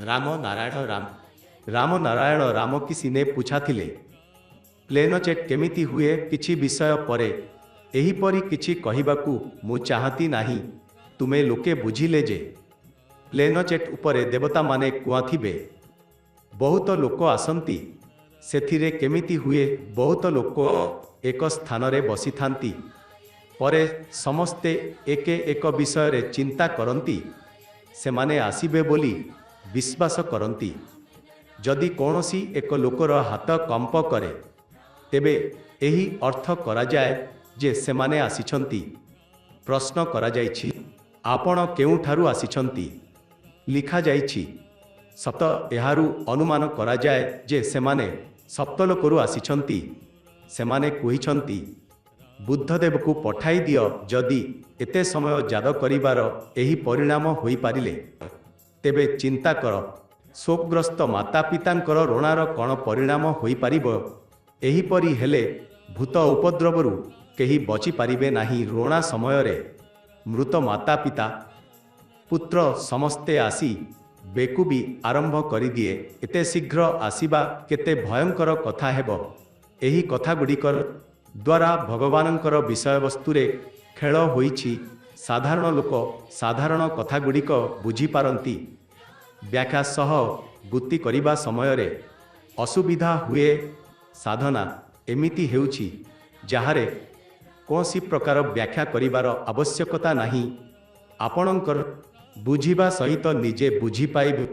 राम नारायण राम राम नारायण राम किसी ने पूछा थिले प्लेन चेट केमिति हुए किछि विषय परे एहीपरि किछि कहिबाकू मु चाहती नाही तुमे लोके बुझिले जे प्लेन चेट उपरे देवता माने कुआथिबे बहुत लोक आसंती सेथिरे केमिति हुए बहुत लोक एक स्थान रे बसी थांती परे समस्ते एके एक विषय रे चिंता करंती सेमाने आसीबे बोली विश्वास करंती जदि कौनसी एक लोकर हाथ कंप करे तेबे एही अर्थ करा जाए जे सेमाने आसिछंती प्रश्न करा जाइछि आपण केउठारु आसिछंती लिखा जाइछि सत एहारु अनुमान करा जाए जे सेमाने सप्तलोकरु आसिछंती सेमाने कहिछंती बुद्धदेव को पठाई दियो जदि एते समय जाद करिवार एही परिणाम होई पारिले तेबे चिंता कर शोकग्रस्त माता पितांकर ऋणार कण परिणाम होई पारिबो एहीपरि हेले भूत उपद्रवरु केही बची पारिबे नाही ऋणा समय रे मृत माता पिता पुत्र समस्ते आसी बेकुबी आरंभ करि दिए एते शीघ्र आसीबा केते भयंकर कथा हेबो एही कथा गुडिकर द्वारा भगवानंकर विषय वस्तुरे खेल होईछि साधारण लोक साधारण कथा गुडिक बुझी पारंती व्याख्या सह गुति करिबा समय रे असुविधा हुए साधना एमिति हेउछि जाहारे कोनसी प्रकार व्याख्या करिबार आवश्यकता नाही आपणकर बुझिबा सहित निजे बुझी पाइबे।